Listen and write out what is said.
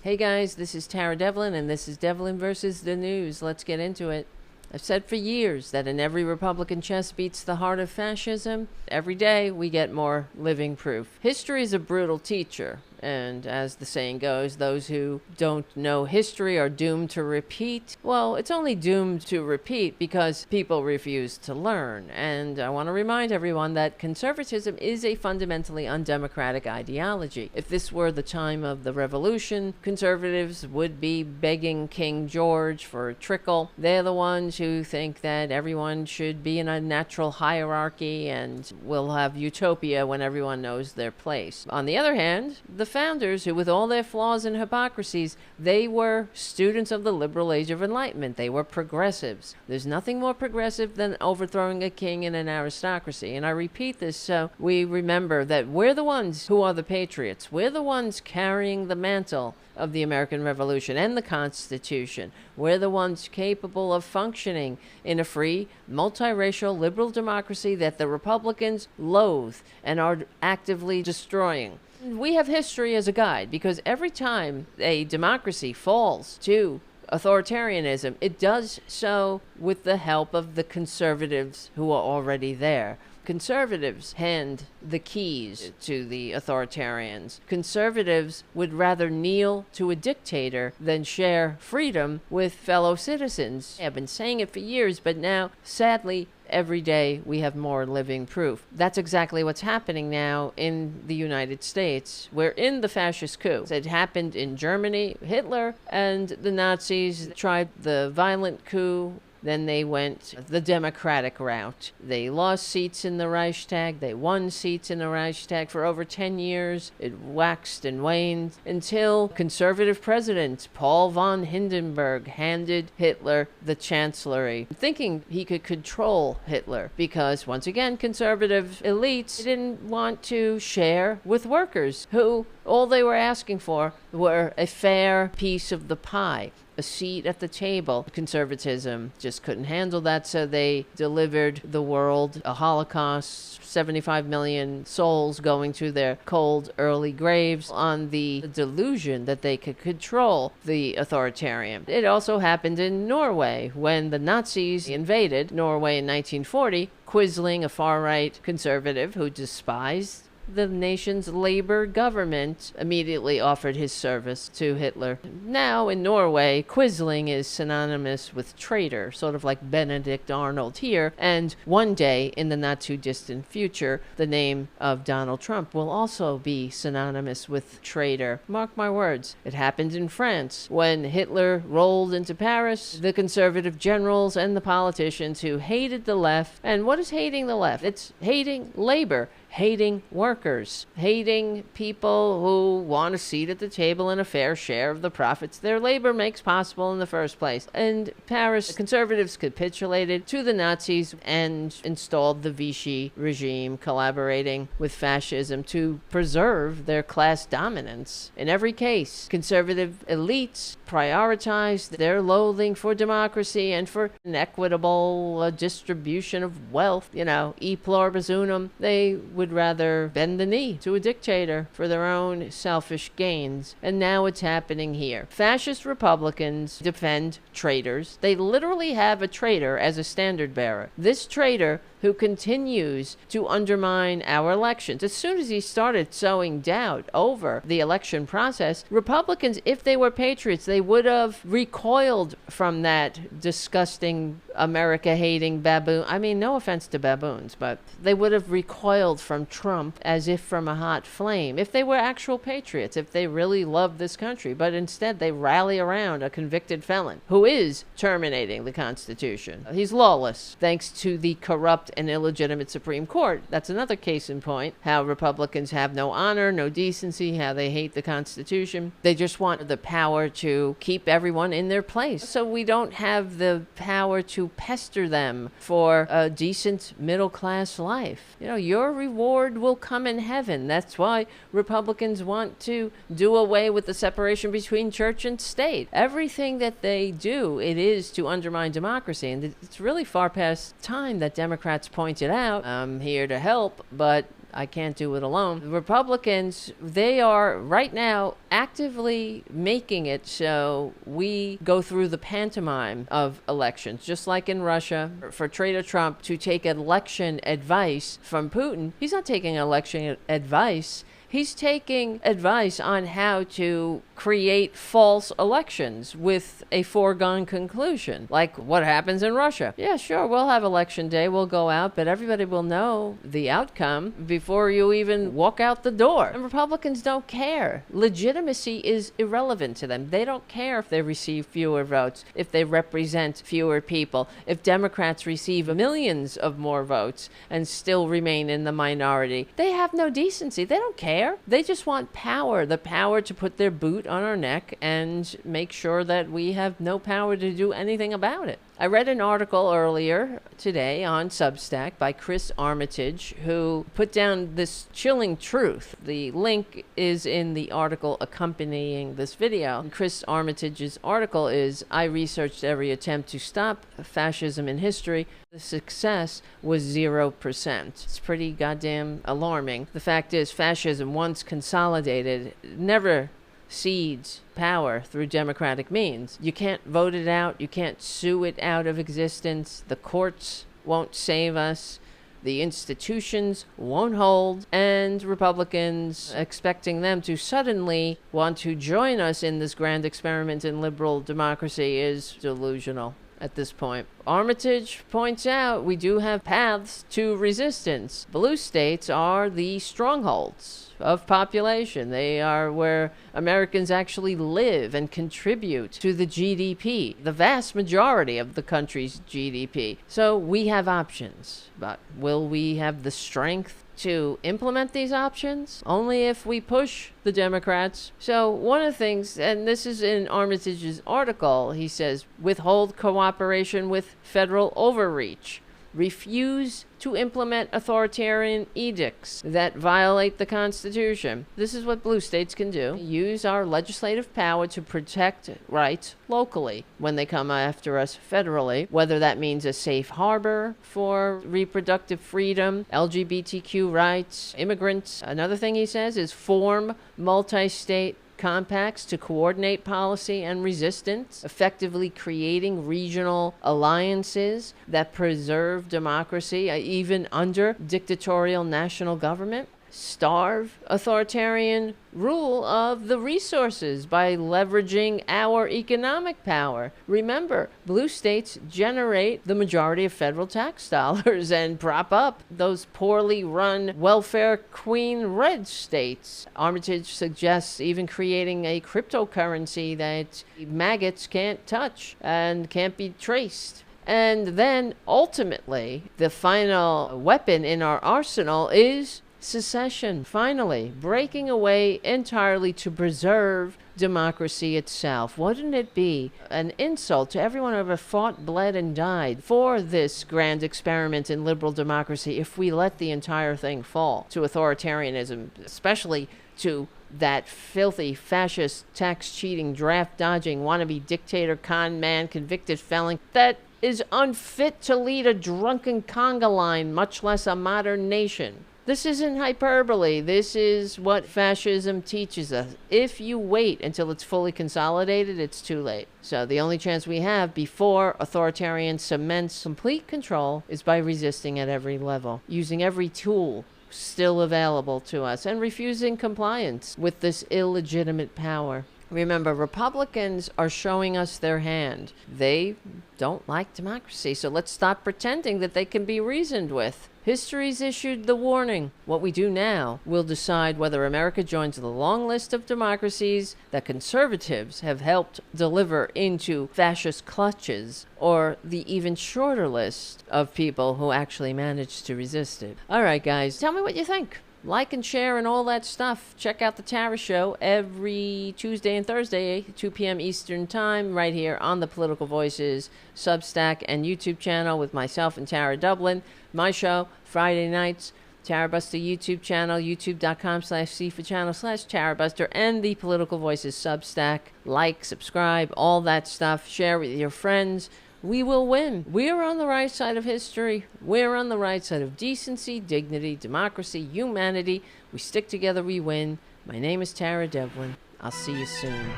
Hey guys, this is Tara Devlin, and this is Devlin versus the News. Let's get into it. I've said for years that in every Republican chest beats the heart of fascism. Every day we get more living proof. History is a brutal teacher, and as the saying goes, those who don't know history are doomed to repeat. Well, it's only doomed to repeat because people refuse to learn. And I want to remind everyone that conservatism is a fundamentally undemocratic ideology. If this were the time of the revolution, conservatives would be begging King George for a trickle. They're the ones who think that everyone should be in a natural hierarchy and will have utopia when everyone knows their place. On the other hand, the founders, who with all their flaws and hypocrisies, they were students of the liberal age of enlightenment. They were progressives. There's nothing more progressive than overthrowing a king and an aristocracy. And I repeat this so we remember that we're the ones who are the patriots. We're the ones carrying the mantle of the American Revolution and the Constitution. We're the ones capable of functioning in a free, multiracial, liberal democracy that the Republicans loathe and are actively destroying. We have history as a guide because every time a democracy falls to authoritarianism, it does so with the help of the conservatives who are already there. Conservatives hand the keys to the authoritarians. Conservatives would rather kneel to a dictator than share freedom with fellow citizens. I've been saying it for years, but now, sadly, every day we have more living proof. That's exactly what's happening now in the United States. We're in the fascist coup. It happened in Germany. Hitler and the Nazis tried the violent coup. Then they went the democratic route. They lost seats in the Reichstag. They won seats in the Reichstag for over 10 years. It waxed and waned until conservative president Paul von Hindenburg handed Hitler the chancellery, thinking he could control Hitler because, once again, conservative elites didn't want to share with workers who all they were asking for were a fair piece of the pie, a seat at the table. Conservatism just couldn't handle that, so they delivered the world a Holocaust, 75 million souls going to their cold early graves on the delusion that they could control the authoritarian. It also happened in Norway when the Nazis invaded Norway in 1940. Quisling, a far-right conservative who despised the nation's labor government, immediately offered his service to Hitler. Now, in Norway, Quisling is synonymous with traitor, sort of like Benedict Arnold here, and one day, in the not-too-distant future, the name of Donald Trump will also be synonymous with traitor. Mark my words. It happened in France. When Hitler rolled into Paris, the conservative generals and the politicians who hated the left, and what is hating the left? It's hating labor, hating workers, hating people who want a seat at the table and a fair share of the profits their labor makes possible in the first place. And Paris, conservatives capitulated to the Nazis and installed the Vichy regime, collaborating with fascism to preserve their class dominance. In every case, conservative elites prioritized their loathing for democracy and for an equitable distribution of wealth. E pluribus unum. They would rather bend the knee to a dictator for their own selfish gains. And now it's happening here. Fascist Republicans defend traitors. They literally have a traitor as a standard bearer. This traitor who continues to undermine our elections. As soon as he started sowing doubt over the election process, Republicans, if they were patriots, they would have recoiled from that disgusting America-hating baboon. I mean, no offense to baboons, but they would have recoiled from Trump as if from a hot flame, if they were actual patriots, if they really loved this country. But instead, they rally around a convicted felon who is terminating the Constitution. He's lawless, thanks to the corrupt and illegitimate Supreme Court. That's another case in point. How Republicans have no honor, no decency, how they hate the Constitution. They just want the power to keep everyone in their place. So we don't have the power to pester them for a decent middle-class life. Your reward will come in heaven. That's why Republicans want to do away with the separation between church and state. Everything that they do, it is to undermine democracy. And it's really far past time that Democrats point it out. I'm here to help, but I can't do it alone. The Republicans, they are right now actively making it so we go through the pantomime of elections, just like in Russia. For Trader Trump to take election advice from Putin, he's not taking election advice. He's taking advice on how to create false elections with a foregone conclusion, like what happens in Russia. Yeah, sure, we'll have election day, we'll go out, but everybody will know the outcome before you even walk out the door. And Republicans don't care. Legitimacy is irrelevant to them. They don't care if they receive fewer votes, if they represent fewer people, if Democrats receive millions of more votes and still remain in the minority. They have no decency. They don't care. They just want power, the power to put their boot on our neck and make sure that we have no power to do anything about it. I read an article earlier today on Substack by Chris Armitage, who put down this chilling truth. The link is in the article accompanying this video. And Chris Armitage's article is, I researched every attempt to stop fascism in history. The success was 0%. It's pretty goddamn alarming. The fact is, fascism, once consolidated, never cedes power through democratic means. You can't vote it out. You can't sue it out of existence. The courts won't save us. The institutions won't hold. And Republicans, expecting them to suddenly want to join us in this grand experiment in liberal democracy, is delusional at this point. Armitage points out we do have paths to resistance. Blue states are the strongholds of population. They are where Americans actually live and contribute to the GDP, the vast majority of the country's GDP. So we have options, but will we have the strength to implement these options? Only if we push the Democrats. So one of the things, and this is in Armitage's article, he says, withhold cooperation with federal overreach. Refuse to implement authoritarian edicts that violate the Constitution. This is what blue states can do. Use our legislative power to protect rights locally when they come after us federally, whether that means a safe harbor for reproductive freedom, LGBTQ rights, immigrants. Another thing he says is form multi-state compacts to coordinate policy and resistance, effectively creating regional alliances that preserve democracy, even under dictatorial national government. Starve authoritarian rule of the resources by leveraging our economic power. Remember, blue states generate the majority of federal tax dollars and prop up those poorly run welfare queen red states. Armitage suggests even creating a cryptocurrency that maggots can't touch and can't be traced. And then ultimately, the final weapon in our arsenal is secession, finally, breaking away entirely to preserve democracy itself. Wouldn't it be an insult to everyone who ever fought, bled, and died for this grand experiment in liberal democracy if we let the entire thing fall to authoritarianism, especially to that filthy, fascist, tax-cheating, draft-dodging, wannabe dictator, con man, convicted felon that is unfit to lead a drunken conga line, much less a modern nation. This isn't hyperbole. This is what fascism teaches us. If you wait until it's fully consolidated, it's too late. So the only chance we have before authoritarian cements complete control is by resisting at every level, using every tool still available to us, and refusing compliance with this illegitimate power. Remember, Republicans are showing us their hand. They don't like democracy, so let's stop pretending that they can be reasoned with. History's issued the warning. What we do now will decide whether America joins the long list of democracies that conservatives have helped deliver into fascist clutches, or the even shorter list of people who actually managed to resist it. All right, guys, tell me what you think. Like and share and all that stuff. Check out the Tara Show every Tuesday and Thursday, 2 p.m. Eastern Time, right here on the Political Voices Substack and YouTube channel with myself and Tara Dublin. My show, Friday nights, Tara Buster YouTube channel, youtube.com/c4channel/TaraBuster, and the Political Voices Substack. Like, subscribe, all that stuff. Share with your friends. we will win. We're on the right side of history. We're on the right side of decency, dignity, democracy, humanity. We stick together, we win. My name is Tara Devlin. I'll see you soon.